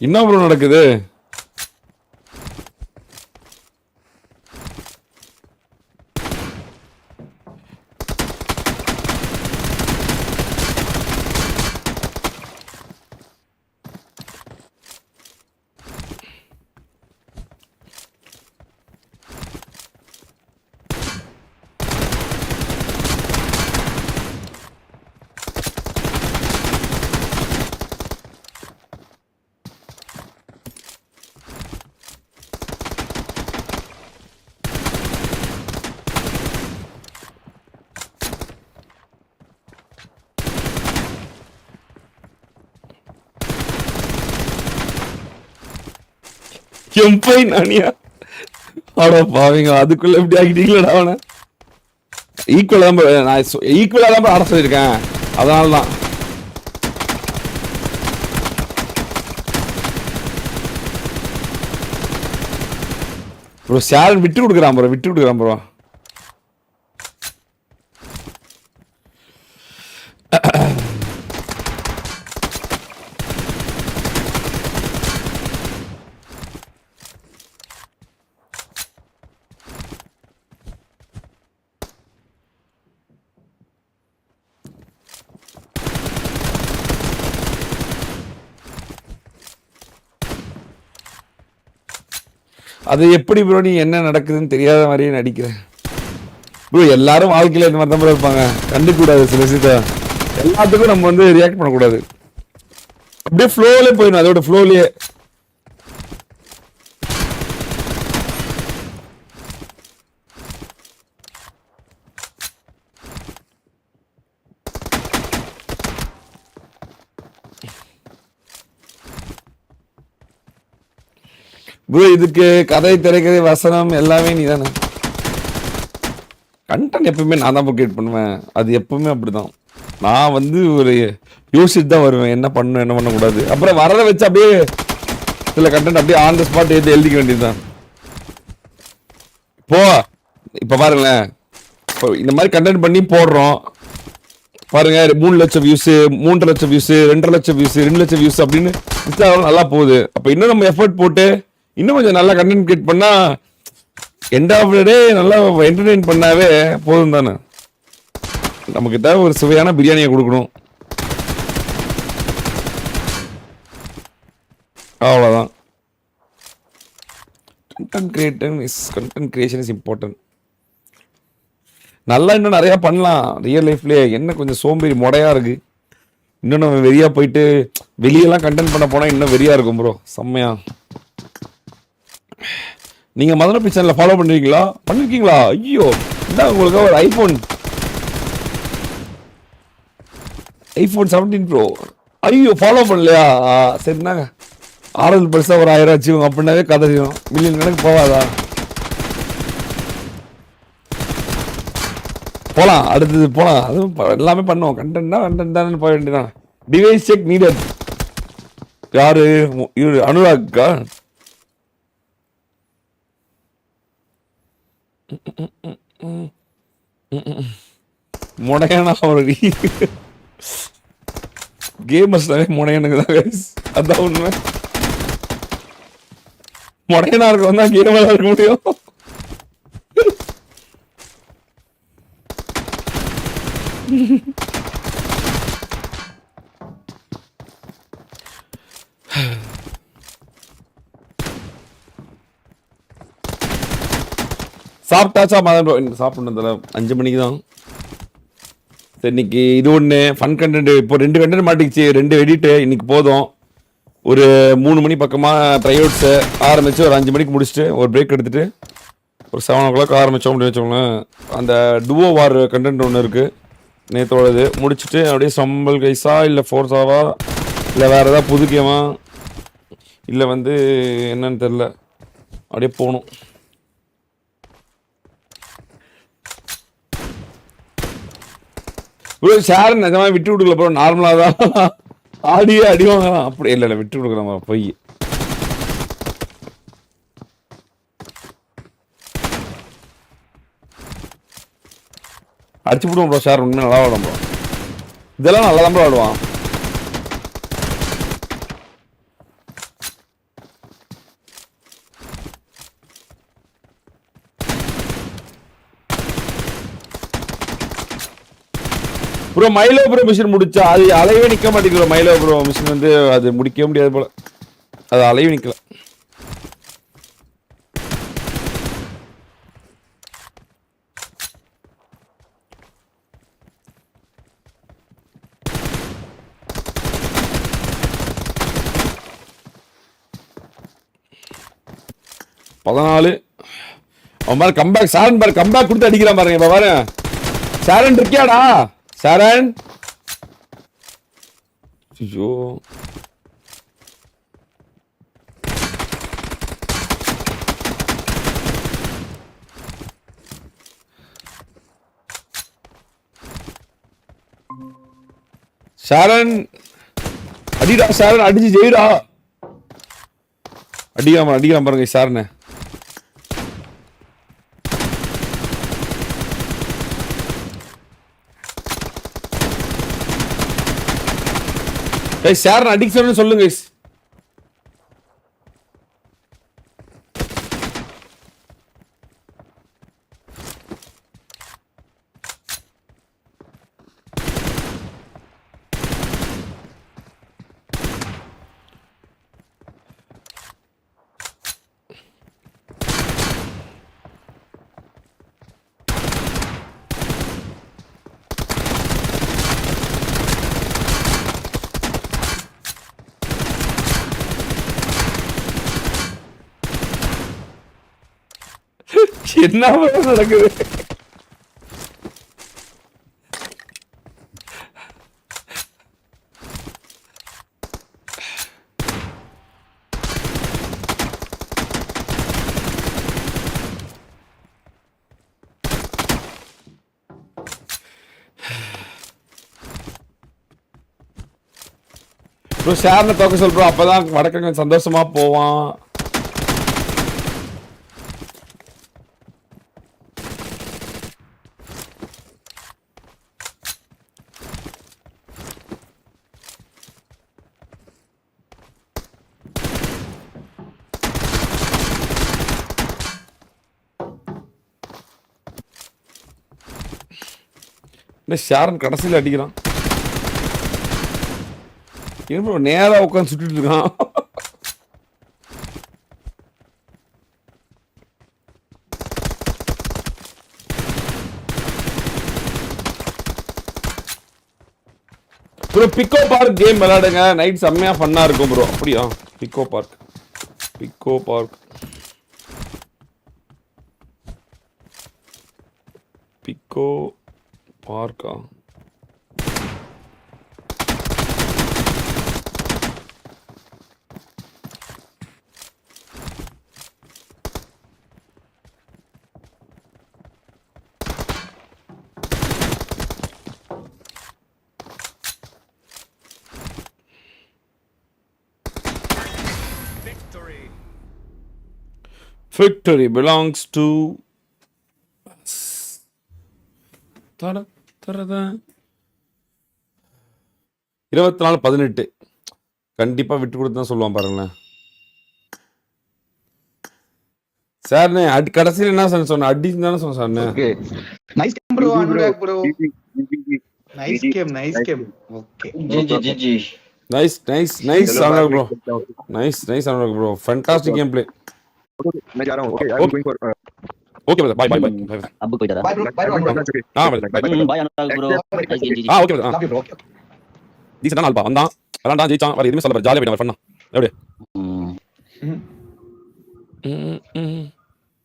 என்ன ப்ரோ நடக்குது? எம்பை நானியா அட பாவீங்க, அதுக்குள்ள எப்படி ஆகிட்டீங்களா அவனை? ஈக்குவலா தான் நான் ஈக்குவலா தான் ஆட சொல்லியிருக்கேன், அதனால தான். ப்ரோ ஷேர் விட்டு கொடுக்குறான் ப்ரோ, விட்டு கொடுக்குறான் ப்ரோ. அது எப்படி ப்ரோ நீ என்ன நடக்குதுன்னு தெரியாத மாதிரியே நடிக்கிறேன் ப்ரோ. எல்லாரும் வாழ்க்கையில இந்த மாதிரி தான் ப்ரோ இருப்பாங்க, கண்டுக்கூடாது சில விஷயத்த. எல்லாத்துக்கும் நம்ம வந்து ரியாக்ட் பண்ணக்கூடாது, அப்படியே ஃப்ளோலே போயிடும், அதோட ஃப்ளோலயே. ப்ரோ இதுக்கு கதை, திரைக்கதை, வசனம் எல்லாமே நீ தானே. கண்டென்ட் எப்பவுமே நான் தான் கிரியேட் பண்ணுவேன், அது எப்பவுமே அப்படிதான். நான் வந்து ஒரு யோசிச்சுட்டு தான் வருவேன், என்ன பண்ணணும் என்ன பண்ணக்கூடாது. அப்புறம் வரதை வச்சு அப்படியே சில கண்டென்ட் அப்படியே ஆன் த ஸ்பாட் எடுத்து எழுதிக்க வேண்டியதுதான். இப்போ பாருங்களேன், இப்போ இந்த மாதிரி கண்டென்ட் பண்ணி போடுறோம் பாருங்க, 3 லட்சம் வியூஸ், 3.5 லட்சம் வியூஸ், 2.5 லட்சம் வியூஸ், 2 லட்சம் வியூஸ் அப்படின்னு இன்ஸ்டாகிராம் நல்லா போகுது. அப்போ இன்னும் நம்ம எஃபர்ட் போட்டு இன்னும் கொஞ்சம் நல்லா கண்டென்ட் கிரியேட் பண்ணா எண்ட் ஆஃப் த டே நல்லா என்டர்டெயின் பண்ணாவே போதும் தானே. நமக்கு தேவை ஒரு சுவையான பிரியாணியை கொடுக்கணும், அவ்வளோதான். Content creation is important. நல்லா இன்னும் நிறையா பண்ணலாம் ரியல் லைஃப்லேயே. என்ன கொஞ்சம் சோம்பேறி மொடையாக இருக்கு. இன்னும் நம்ம வெறியா போயிட்டு வெளியெல்லாம் கண்டென்ட் பண்ண போனால் இன்னும் வெறியா இருக்கும் ப்ரோ, செம்மையா. நீங்க மதன பி சேனலை ஃபாலோ பண்ணிருக்கீங்களா? பண்ணிருக்கீங்களா? ஐயோ, இந்த உங்களுக்கு ஒரு ஐபோன் 17 ப்ரோ. ஐயோ ஃபாலோ பண்ணலையா? சரினாங்க, ஆறுதல் பரிசா ஒரு 1000 வச்சுக்கோங்க, அப்படின்னாவே கதை செய்யும். மில்லியன் கணக்கு போவாதா? போலாம், அடுத்தது போலாம். அதுவும் எல்லாமே பண்ணுவோம். கண்டென்ட் தான், கண்டென்ட் தான் போக வேண்டியதான். Device check needed. யாரு? அனுராக்கா? முடையானா ஒரு கேமர்ஸ்னாலே முடையனுக்கு தான், அதான் உண்மை. முடையனா இருக்க வந்தா கேமரா இருக்க முடியும். சாப்பிட்டாச்சா? சாப்பிட்றதுல 5 மணிக்கு தான். சரி, இன்னைக்கு இது ஒன்று ஃபன் கண்டென்ட். இப்போ 2 கண்டென்ட் மாட்டிக்கிச்சு, 2 எடிட்டு. இன்னைக்கு போதும். ஒரு 3 மணி பக்கமாக ட்ரை அவுட்ஸை ஆரம்பித்து ஒரு 5 மணிக்கு முடிச்சுட்டு ஒரு பிரேக் எடுத்துகிட்டு ஒரு 7 o'clock ஆரம்பித்தோம் அப்படின்னு வச்சோங்களேன். அந்த டுவோ வார் கண்டென்ட் ஒன்று இருக்குது நேற்றோடது முடிச்சுட்டு அப்படியே சம்பல் கைஸா இல்லை ஃபோர்ஸாவா இல்லை வேறு ஏதாவது புது கேமா இல்லை வந்து என்னன்னு தெரில, அப்படியே போகணும். ப்ரோ ஷேர் நிஜமாக விட்டு கொடுக்கல ப்ரோ, நார்மலாக தான் ஆடியே அடிவாங்க தான். அப்படி இல்லை விட்டு கொடுக்குறோம் பொய். அடிச்சு விடுவோம் ப்ரோ. ஷேர் உண்மையாக நல்லா விடும் ப்ரோ, இதெல்லாம் நல்லா தான் ப்ரோ ஆடுவான். ப்ரோ மைலோ ப்ரோ மிஷின் முடிச்சா அது அலையவே நிக்க மாட்டேங்குது. மைலோ ப்ரோ மிஷின் வந்து அது முடிக்கவே முடியாது போல, அது அலையவே நிக்கல. பதினாலு அவன் பாரு கம்பேக். சாரன் பாரு கம்பேக் கொடுத்து அடிக்கிறான் பாருங்க. இப்ப பாரு சாரன் இருக்கியாடா சாரன்? ஐயோ சாரன் அடிடா, சாரன் அடிச்சு ஜெயிடா. அடிக்கலாம் பாருங்க சாரனை. சாரன் அடிக்க சொல்லுங்க. என்ன நடக்குது? ஷேர்ல தோக்க சொல்றோம், அப்பதான் வடக்கங்க சந்தோஷமா போவான். ஷாரன் கடைசியில் அடிக்கிறான். நேரா உட்காந்து சுட்டுட்டு இருக்கான். ப்ரோ பிக்கோ பார்க் கேம் விளையாடுங்க, நைட் செம்மையா ஃபன்னா இருக்கும் ப்ரோ. அப்படியா? பிக்கோ பார்க் பார்க்கா? Victory belongs to us. 24-18 கண்டிப்பா விட்டு கொடுத்து தான் சொல்லுவான் பாருங்களேன். சார்னே அடி கடைசியில் என்ன சொன்ன? அடிச்சு தானே சொன்ன. Okay nice game bro. Anurag bro nice game. Okay GG nice Anurag bro. Nice Anurag bro. Fantastic game play. मैं जा रहा हूं. Okay I am going for okay brother, bye अब कोई तरह बाय ब्रो. हां ब्रदर बाय अनुराग ब्रो. हां okay brother. Love you bro. டீசன்டான ஆள்பா. வந்தான் விளாண்டான் ஜெயிச்சான். வேற எதுவுமே சொல்ல. ஜாலியாக போயிட்டான். பண்ணா எப்படி?